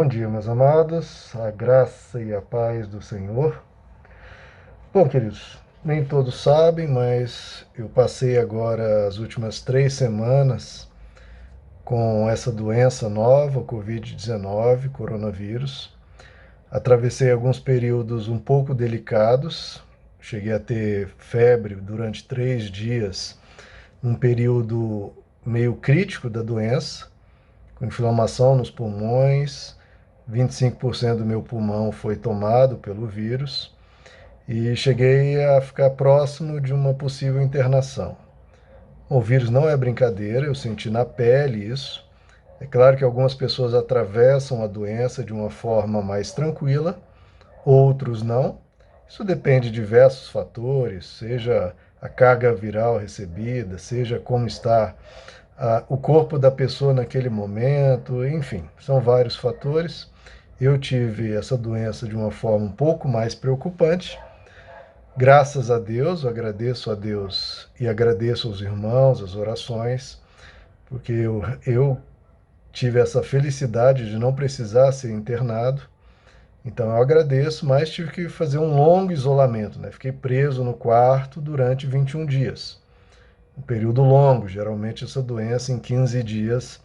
Bom dia, meus amados, a graça e a paz do Senhor. Bom, queridos, nem todos sabem, mas eu passei agora as últimas 3 semanas com essa doença nova, o Covid-19, coronavírus. Atravessei alguns períodos um pouco delicados, cheguei a ter febre durante 3 dias, um período meio crítico da doença, com inflamação nos pulmões. 25% do meu pulmão foi tomado pelo vírus e cheguei a ficar próximo de uma possível internação. O vírus não é brincadeira, eu senti na pele isso. É claro que algumas pessoas atravessam a doença de uma forma mais tranquila, outros não. Isso depende de diversos fatores, seja a carga viral recebida, seja como está o corpo da pessoa naquele momento, enfim, são vários fatores. Eu tive essa doença de uma forma um pouco mais preocupante. Graças a Deus, eu agradeço a Deus e agradeço aos irmãos, as orações, porque eu tive essa felicidade de não precisar ser internado. Então eu agradeço, mas tive que fazer um longo isolamento, né? Fiquei preso no quarto durante 21 dias. Um período longo, geralmente essa doença em 15 dias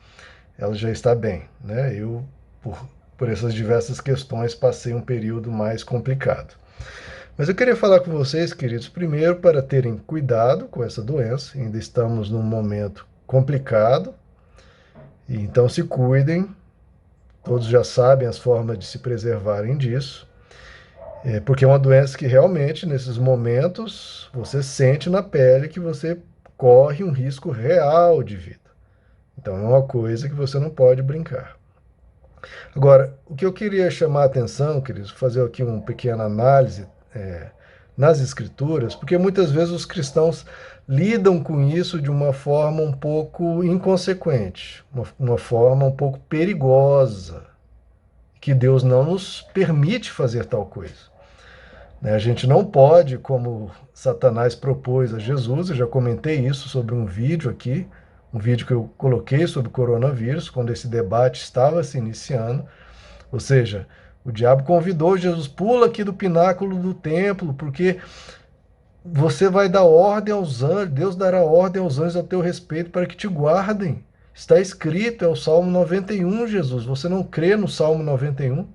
ela já está bem, né? Eu, por essas diversas questões, passei um período mais complicado. Mas eu queria falar com vocês, queridos, primeiro para terem cuidado com essa doença. Ainda estamos num momento complicado, e então se cuidem. Todos já sabem as formas de se preservarem disso, porque é uma doença que realmente, nesses momentos, você sente na pele que você corre um risco real de vida. Então é uma coisa que você não pode brincar. Agora, o que eu queria chamar a atenção, queridos, fazer aqui uma pequena análise nas Escrituras, porque muitas vezes os cristãos lidam com isso de uma forma um pouco inconsequente, uma forma um pouco perigosa, que Deus não nos permite fazer tal coisa. A gente não pode, como Satanás propôs a Jesus, eu já comentei isso sobre um vídeo aqui, um vídeo que eu coloquei sobre o coronavírus, quando esse debate estava se iniciando. Ou seja, o diabo convidou Jesus, pula aqui do pináculo do templo, porque você vai dar ordem aos anjos, Deus dará ordem aos anjos a teu respeito para que te guardem. Está escrito, é o Salmo 91, Jesus. Você não crê no Salmo 91?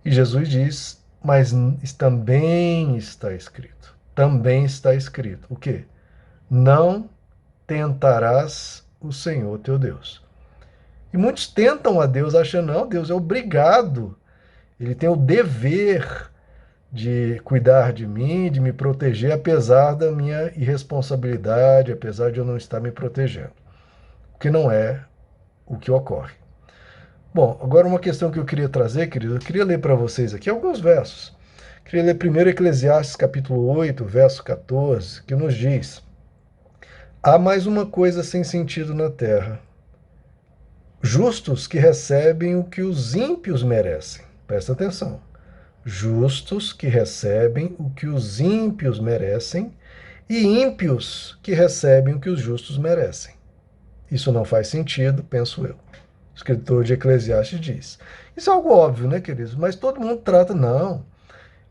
E Jesus diz, mas também está escrito. Também está escrito. O quê? Não tentarás o Senhor teu Deus. E muitos tentam a Deus achando, não, Deus é obrigado. Ele tem o dever de cuidar de mim, de me proteger, apesar da minha irresponsabilidade, apesar de eu não estar me protegendo. O que não é o que ocorre. Bom, agora uma questão que eu queria trazer, querido, eu queria ler para vocês aqui alguns versos. Queria ler primeiro Eclesiastes capítulo 8, verso 14, que nos diz: há mais uma coisa sem sentido na terra. Justos que recebem o que os ímpios merecem. Presta atenção. Justos que recebem o que os ímpios merecem e ímpios que recebem o que os justos merecem. Isso não faz sentido, penso eu. O escritor de Eclesiastes diz. Isso é algo óbvio, né, queridos? Mas todo mundo trata, não.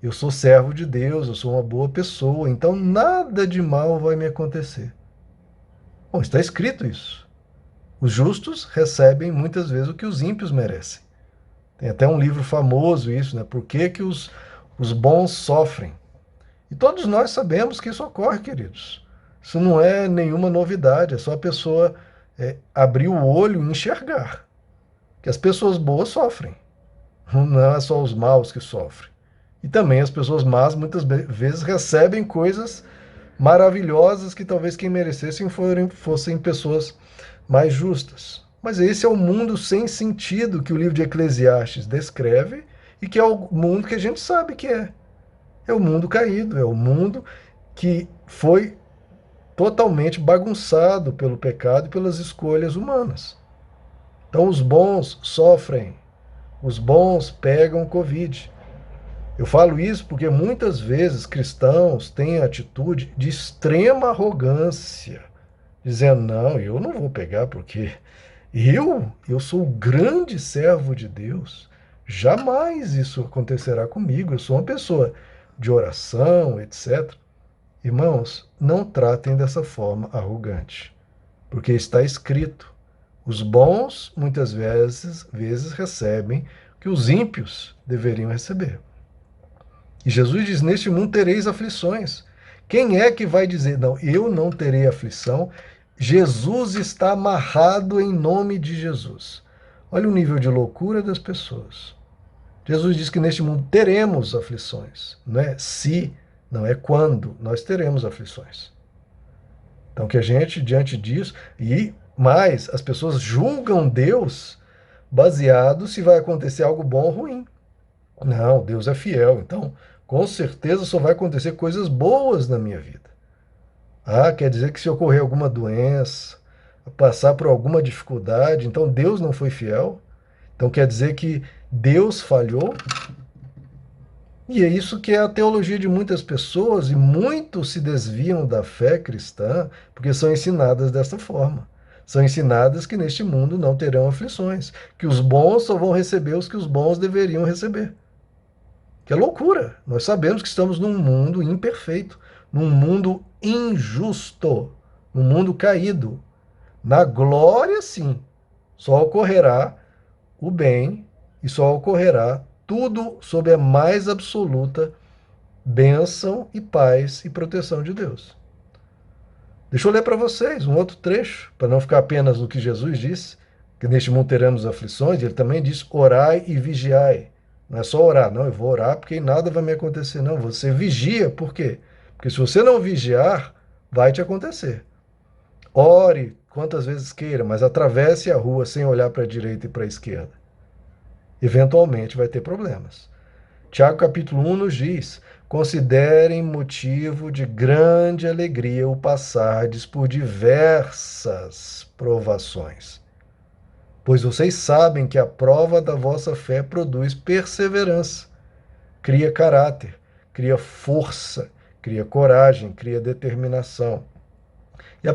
Eu sou servo de Deus, eu sou uma boa pessoa, então nada de mal vai me acontecer. Bom, está escrito isso. Os justos recebem muitas vezes o que os ímpios merecem. Tem até um livro famoso isso, né? Por que que os bons sofrem? E todos nós sabemos que isso ocorre, queridos. Isso não é nenhuma novidade, é só a pessoa abrir o olho e enxergar que as pessoas boas sofrem. Não é só os maus que sofrem. E também as pessoas más muitas vezes recebem coisas maravilhosas que talvez quem merecessem fossem pessoas mais justas. Mas esse é o mundo sem sentido que o livro de Eclesiastes descreve e que é o mundo que a gente sabe que é. É o mundo caído, é o mundo que foi totalmente bagunçado pelo pecado e pelas escolhas humanas. Então os bons sofrem, os bons pegam Covid. Eu falo isso porque muitas vezes cristãos têm a atitude de extrema arrogância, dizendo, não, eu não vou pegar porque Eu sou o grande servo de Deus. Jamais isso acontecerá comigo. Eu sou uma pessoa de oração, etc. Irmãos, não tratem dessa forma arrogante, porque está escrito: os bons muitas vezes recebem o que os ímpios deveriam receber. E Jesus diz: neste mundo tereis aflições. Quem é que vai dizer, não, eu não terei aflição? Jesus está amarrado em nome de Jesus. Olha o nível de loucura das pessoas. Jesus diz que neste mundo teremos aflições. Não é se, não é quando nós teremos aflições. Então que a gente, diante disso, e mais, as pessoas julgam Deus baseado se vai acontecer algo bom ou ruim. Não, Deus é fiel, então com certeza só vai acontecer coisas boas na minha vida. Ah, quer dizer que se ocorrer alguma doença, passar por alguma dificuldade, então Deus não foi fiel? Então quer dizer que Deus falhou? E é isso que é a teologia de muitas pessoas, e muitos se desviam da fé cristã porque são ensinadas dessa forma. São ensinadas que neste mundo não terão aflições, que os bons só vão receber os que os bons deveriam receber. Que é loucura. Nós sabemos que estamos num mundo imperfeito, num mundo injusto, num mundo caído. Na glória, sim, só ocorrerá o bem e só ocorrerá tudo sob a mais absoluta bênção e paz e proteção de Deus. Deixa eu ler para vocês um outro trecho, para não ficar apenas no que Jesus disse, que neste mundo teremos aflições. Ele também diz: orai e vigiai. Não é só orar, não, eu vou orar porque nada vai me acontecer, não. Você vigia, por quê? Porque se você não vigiar, vai te acontecer. Ore quantas vezes queira, mas atravesse a rua sem olhar para a direita e para a esquerda. Eventualmente vai ter problemas. Tiago capítulo 1 nos diz: considerem motivo de grande alegria o passardes por diversas provações, pois vocês sabem que a prova da vossa fé produz perseverança, cria caráter, cria força, cria coragem, cria determinação. E a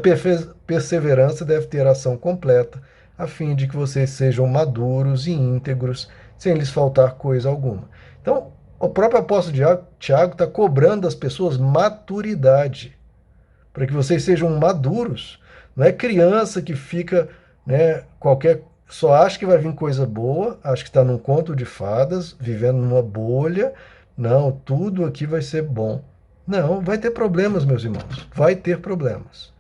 perseverança deve ter ação completa, a fim de que vocês sejam maduros e íntegros, sem lhes faltar coisa alguma. Então, o próprio apóstolo Tiago está cobrando das pessoas maturidade, para que vocês sejam maduros. Não é criança que fica, né, só acha que vai vir coisa boa, acha que está num conto de fadas, vivendo numa bolha. Não, tudo aqui vai ser bom. Não, vai ter problemas, meus irmãos. Vai ter problemas.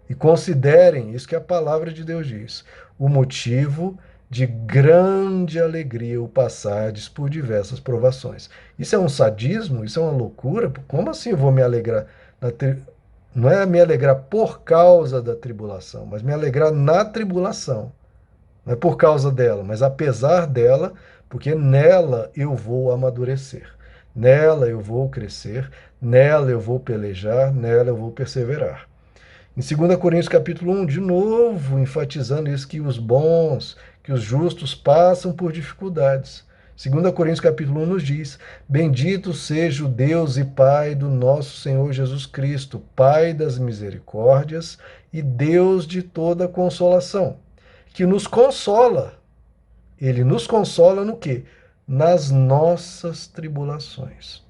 E considerem, isso que a palavra de Deus diz, o motivo de grande alegria o passardes por diversas provações. Isso é um sadismo? Isso é uma loucura? Como assim eu vou me alegrar? Não é me alegrar por causa da tribulação, mas me alegrar na tribulação. Não é por causa dela, mas apesar dela, porque nela eu vou amadurecer. Nela eu vou crescer, nela eu vou pelejar, nela eu vou perseverar. Em 2 Coríntios capítulo 1, de novo, enfatizando isso, que os bons, que os justos passam por dificuldades. 2 Coríntios capítulo 1 nos diz: bendito seja o Deus e Pai do nosso Senhor Jesus Cristo, Pai das misericórdias e Deus de toda consolação, que nos consola. Ele nos consola no quê? Nas nossas tribulações.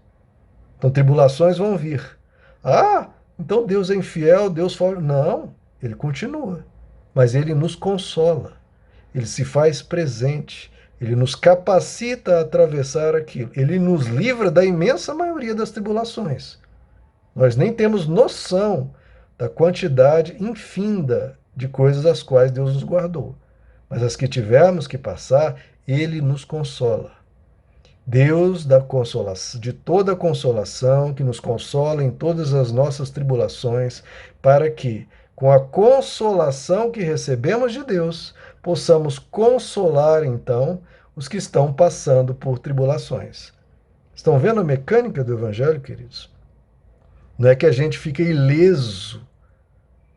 Então, tribulações vão vir. Ah, então Deus é infiel, Deus fala. Não, ele continua. Mas ele nos consola, ele se faz presente, ele nos capacita a atravessar aquilo, ele nos livra da imensa maioria das tribulações. Nós nem temos noção da quantidade infinda de coisas das quais Deus nos guardou. Mas as que tivermos que passar, ele nos consola. Deus da consolação, de toda consolação, que nos consola em todas as nossas tribulações, para que, com a consolação que recebemos de Deus, possamos consolar, então, os que estão passando por tribulações. Estão vendo a mecânica do Evangelho, queridos? Não é que a gente fica ileso,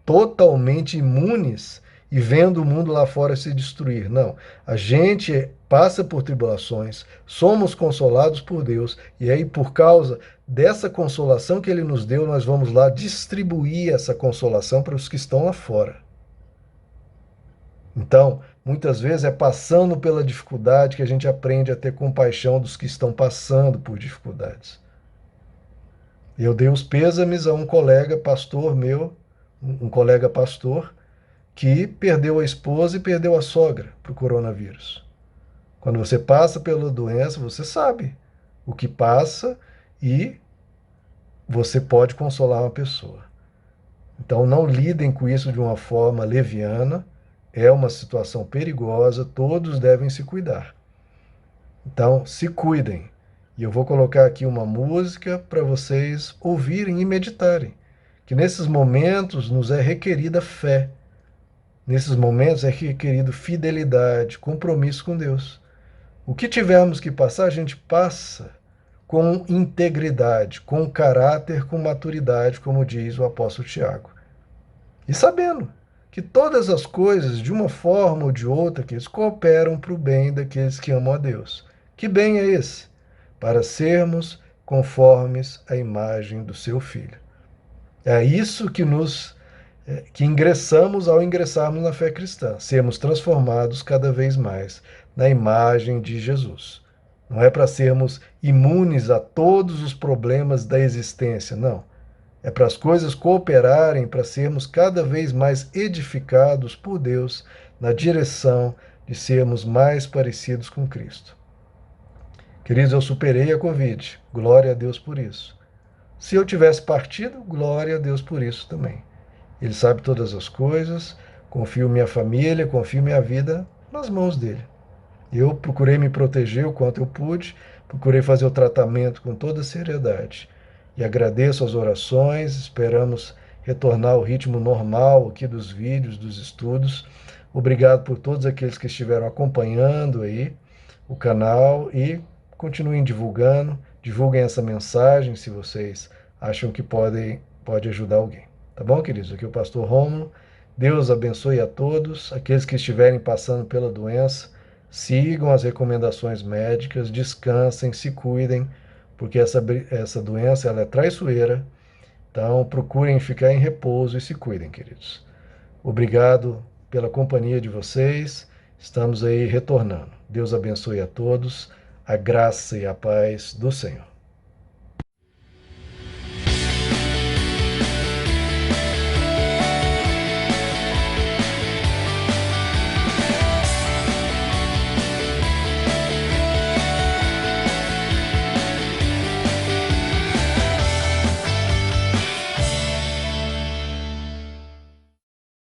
totalmente imunes e vendo o mundo lá fora se destruir. Não. A gente passa por tribulações, somos consolados por Deus, e aí, por causa dessa consolação que Ele nos deu, nós vamos lá distribuir essa consolação para os que estão lá fora. Então, muitas vezes é passando pela dificuldade que a gente aprende a ter compaixão dos que estão passando por dificuldades. Eu dei os pêsames a um colega pastor meu, um colega pastor, que perdeu a esposa e perdeu a sogra para o coronavírus. Quando você passa pela doença, você sabe o que passa e você pode consolar uma pessoa. Então, não lidem com isso de uma forma leviana, é uma situação perigosa, todos devem se cuidar. Então, se cuidem. E eu vou colocar aqui uma música para vocês ouvirem e meditarem. Que nesses momentos nos é requerida fé. Nesses momentos é requerido fidelidade, compromisso com Deus. O que tivermos que passar, a gente passa com integridade, com caráter, com maturidade, como diz o apóstolo Tiago. E sabendo que todas as coisas, de uma forma ou de outra, que eles cooperam para o bem daqueles que amam a Deus. Que bem é esse? Para sermos conformes à imagem do seu Filho. É isso que ingressamos ao ingressarmos na fé cristã, sermos transformados cada vez mais na imagem de Jesus. Não é para sermos imunes a todos os problemas da existência, não. É para as coisas cooperarem para sermos cada vez mais edificados por Deus na direção de sermos mais parecidos com Cristo. Queridos, eu superei a Covid. Glória a Deus por isso. Se eu tivesse partido, glória a Deus por isso também. Ele sabe todas as coisas, confio minha família, confio minha vida nas mãos dele. Eu procurei me proteger o quanto eu pude, procurei fazer o tratamento com toda seriedade. E agradeço as orações, esperamos retornar ao ritmo normal aqui dos vídeos, dos estudos. Obrigado por todos aqueles que estiveram acompanhando aí o canal e continuem divulgando, divulguem essa mensagem se vocês acham que pode ajudar alguém. Tá bom, queridos? Aqui é o pastor Rômulo. Deus abençoe a todos, aqueles que estiverem passando pela doença. Sigam as recomendações médicas, descansem, se cuidem, porque essa doença ela é traiçoeira. Então, procurem ficar em repouso e se cuidem, queridos. Obrigado pela companhia de vocês. Estamos aí retornando. Deus abençoe a todos. A graça e a paz do Senhor.